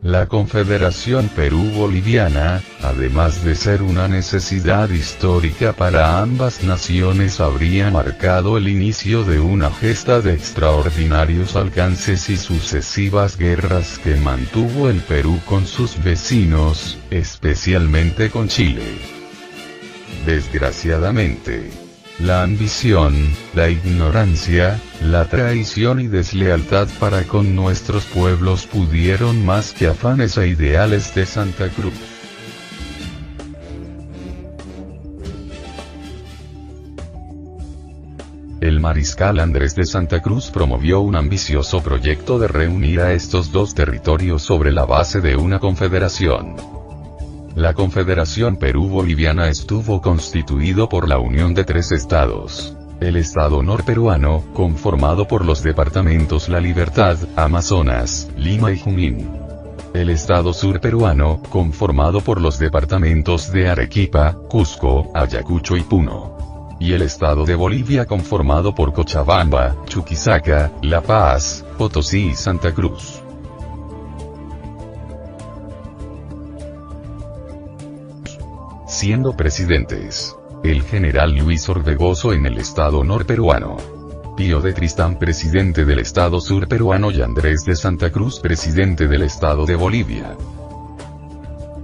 La Confederación Perú-Boliviana, además de ser una necesidad histórica para ambas naciones, habría marcado el inicio de una gesta de extraordinarios alcances y sucesivas guerras que mantuvo el Perú con sus vecinos, especialmente con Chile. Desgraciadamente, la ambición, la ignorancia, la traición y deslealtad para con nuestros pueblos pudieron más que afanes e ideales de Santa Cruz. El mariscal Andrés de Santa Cruz promovió un ambicioso proyecto de reunir a estos dos territorios sobre la base de una confederación. La Confederación Perú-Boliviana estuvo constituido por la unión de tres estados. El estado norperuano, conformado por los departamentos La Libertad, Amazonas, Lima y Junín. El estado surperuano, conformado por los departamentos de Arequipa, Cusco, Ayacucho y Puno. Y el estado de Bolivia, conformado por Cochabamba, Chuquisaca, La Paz, Potosí y Santa Cruz. Siendo presidentes el general Luis Orbegoso en el estado norperuano, Pío de Tristán presidente del estado surperuano y Andrés de Santa Cruz presidente del estado de Bolivia.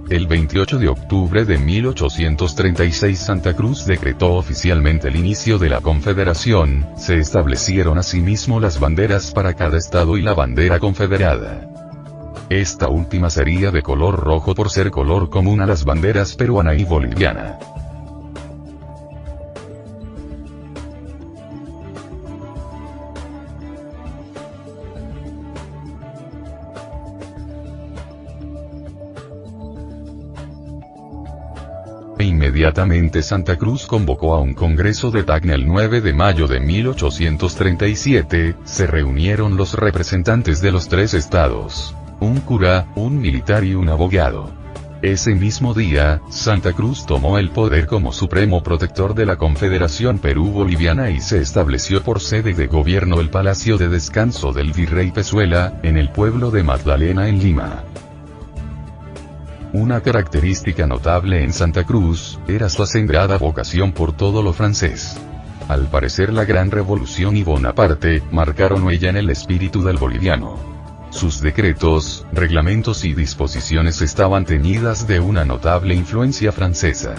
El 28 de octubre de 1836 Santa Cruz decretó oficialmente el inicio de la Confederación, se establecieron asimismo las banderas para cada estado y la bandera confederada. Esta última sería de color rojo por ser color común a las banderas peruana y boliviana. Inmediatamente Santa Cruz convocó a un congreso de Tacna el 9 de mayo de 1837, se reunieron los representantes de los tres estados. Un cura, un militar y un abogado. Ese mismo día, Santa Cruz tomó el poder como supremo protector de la Confederación Perú-Boliviana y se estableció por sede de gobierno el Palacio de Descanso del Virrey Pezuela, en el pueblo de Magdalena en Lima. Una característica notable en Santa Cruz, era su acendrada vocación por todo lo francés. Al parecer la Gran Revolución y Bonaparte, marcaron huella en el espíritu del boliviano. Sus decretos, reglamentos y disposiciones estaban teñidas de una notable influencia francesa.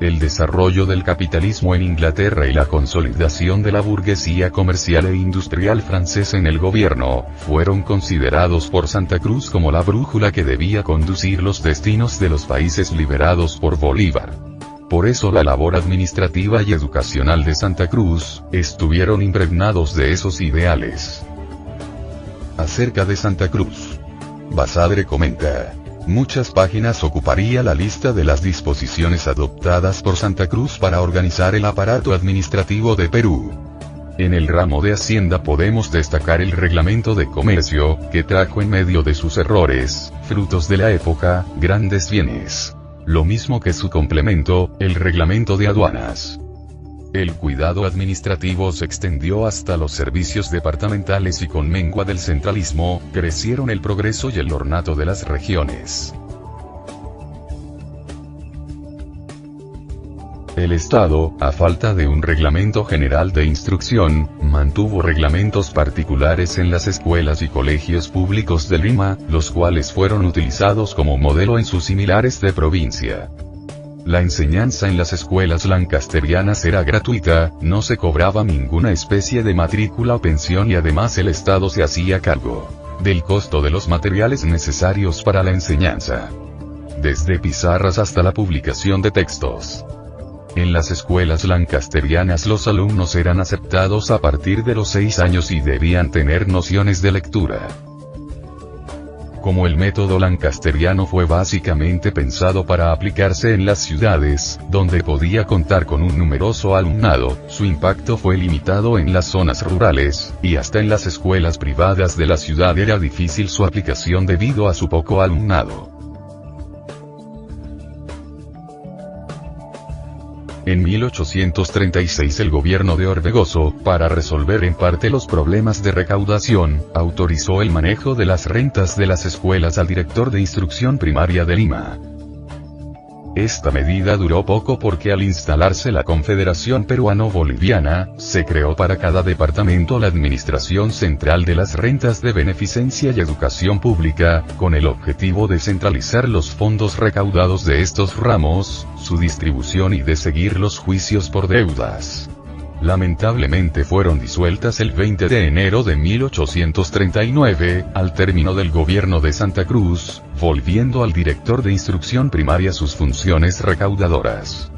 El desarrollo del capitalismo en Inglaterra y la consolidación de la burguesía comercial e industrial francesa en el gobierno, fueron considerados por Santa Cruz como la brújula que debía conducir los destinos de los países liberados por Bolívar. Por eso la labor administrativa y educacional de Santa Cruz, estuvieron impregnados de esos ideales. Acerca de Santa Cruz, Basadre comenta: muchas páginas ocuparía la lista de las disposiciones adoptadas por Santa Cruz para organizar el aparato administrativo de Perú. En el ramo de Hacienda podemos destacar el Reglamento de Comercio, que trajo en medio de sus errores, frutos de la época, grandes bienes. Lo mismo que su complemento, el Reglamento de Aduanas. El cuidado administrativo se extendió hasta los servicios departamentales y con mengua del centralismo, crecieron el progreso y el ornato de las regiones. El Estado, a falta de un reglamento general de instrucción, mantuvo reglamentos particulares en las escuelas y colegios públicos de Lima, los cuales fueron utilizados como modelo en sus similares de provincia. La enseñanza en las escuelas lancasterianas era gratuita, no se cobraba ninguna especie de matrícula o pensión y además el Estado se hacía cargo del costo de los materiales necesarios para la enseñanza. Desde pizarras hasta la publicación de textos. En las escuelas lancasterianas los alumnos eran aceptados a partir de los 6 años y debían tener nociones de lectura. Como el método lancasteriano fue básicamente pensado para aplicarse en las ciudades, donde podía contar con un numeroso alumnado, su impacto fue limitado en las zonas rurales, y hasta en las escuelas privadas de la ciudad era difícil su aplicación debido a su poco alumnado. En 1836 el gobierno de Orbegoso, para resolver en parte los problemas de recaudación, autorizó el manejo de las rentas de las escuelas al director de instrucción primaria de Lima. Esta medida duró poco porque al instalarse la Confederación Peruano-Boliviana, se creó para cada departamento la Administración Central de las Rentas de Beneficencia y Educación Pública, con el objetivo de centralizar los fondos recaudados de estos ramos, su distribución y de seguir los juicios por deudas. Lamentablemente fueron disueltas el 20 de enero de 1839, al término del gobierno de Santa Cruz, volviendo al director de instrucción primaria sus funciones recaudadoras.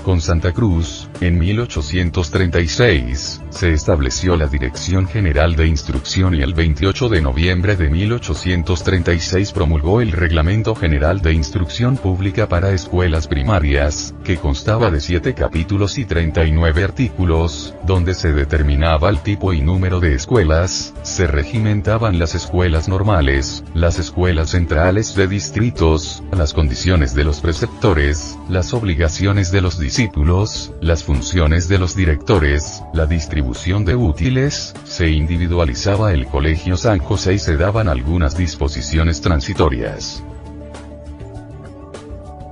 Con Santa Cruz, en 1836, se estableció la Dirección General de Instrucción y el 28 de noviembre de 1836 promulgó el Reglamento General de Instrucción Pública para Escuelas Primarias, que constaba de 7 capítulos y 39 artículos, donde se determinaba el tipo y número de escuelas, se regimentaban las escuelas normales, las escuelas centrales de distritos, las condiciones de los preceptores, las obligaciones de los discípulos, las funciones de los directores, la distribución de útiles, se individualizaba el Colegio San José y se daban algunas disposiciones transitorias.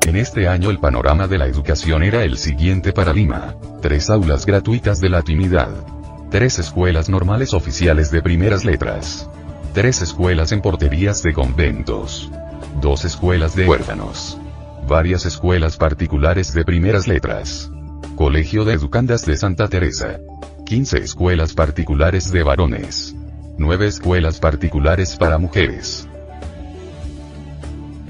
En este año el panorama de la educación era el siguiente para Lima: 3 aulas gratuitas de latinidad, 3 escuelas normales oficiales de primeras letras, 3 escuelas en porterías de conventos, 2 escuelas de huérfanos, varias escuelas particulares de primeras letras, Colegio de Educandas de Santa Teresa, 15 escuelas particulares de varones, 9 escuelas particulares para mujeres.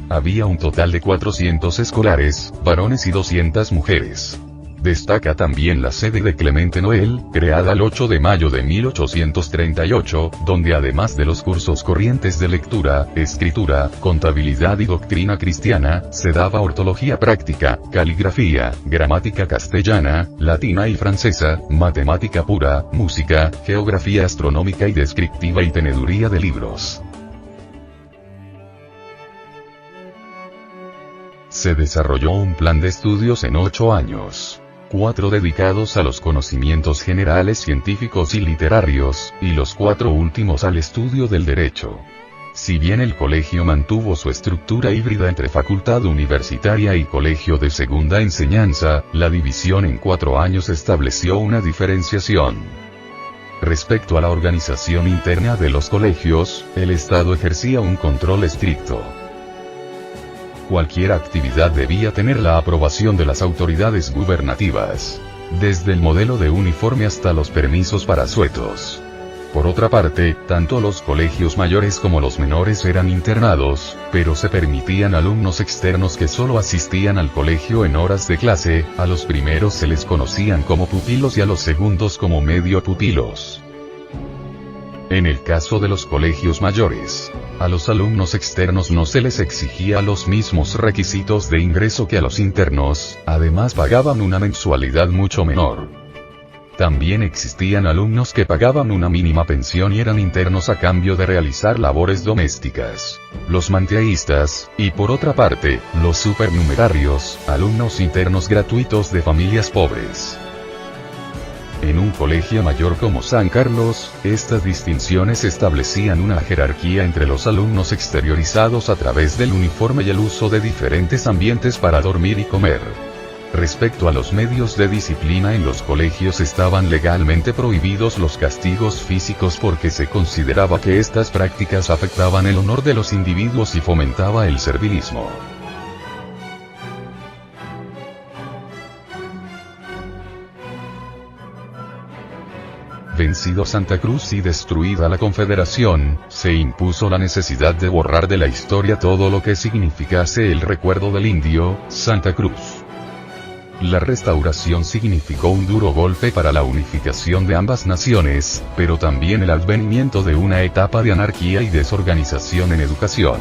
Había un total de 400 escolares, varones y 200 mujeres. Destaca también la sede de Clemente Noel, creada el 8 de mayo de 1838, donde además de los cursos corrientes de lectura, escritura, contabilidad y doctrina cristiana, se daba ortología práctica, caligrafía, gramática castellana, latina y francesa, matemática pura, música, geografía astronómica y descriptiva y teneduría de libros. Se desarrolló un plan de estudios en 8 años. 4 dedicados a los conocimientos generales científicos y literarios, y los 4 últimos al estudio del derecho. Si bien el colegio mantuvo su estructura híbrida entre facultad universitaria y colegio de segunda enseñanza, la división en 4 años estableció una diferenciación. Respecto a la organización interna de los colegios, el Estado ejercía un control estricto. Cualquier actividad debía tener la aprobación de las autoridades gubernativas, desde el modelo de uniforme hasta los permisos para asuetos. Por otra parte, tanto los colegios mayores como los menores eran internados, pero se permitían alumnos externos que solo asistían al colegio en horas de clase. A los primeros se les conocían como pupilos y a los segundos como medio pupilos. En el caso de los colegios mayores, a los alumnos externos no se les exigía los mismos requisitos de ingreso que a los internos, además pagaban una mensualidad mucho menor. También existían alumnos que pagaban una mínima pensión y eran internos a cambio de realizar labores domésticas. Los manteístas, y por otra parte, los supernumerarios, alumnos internos gratuitos de familias pobres. En un colegio mayor como San Carlos, estas distinciones establecían una jerarquía entre los alumnos exteriorizados a través del uniforme y el uso de diferentes ambientes para dormir y comer. Respecto a los medios de disciplina, en los colegios estaban legalmente prohibidos los castigos físicos porque se consideraba que estas prácticas afectaban el honor de los individuos y fomentaba el servilismo. Vencido Santa Cruz y destruida la Confederación, se impuso la necesidad de borrar de la historia todo lo que significase el recuerdo del indio, Santa Cruz. La restauración significó un duro golpe para la unificación de ambas naciones, pero también el advenimiento de una etapa de anarquía y desorganización en educación.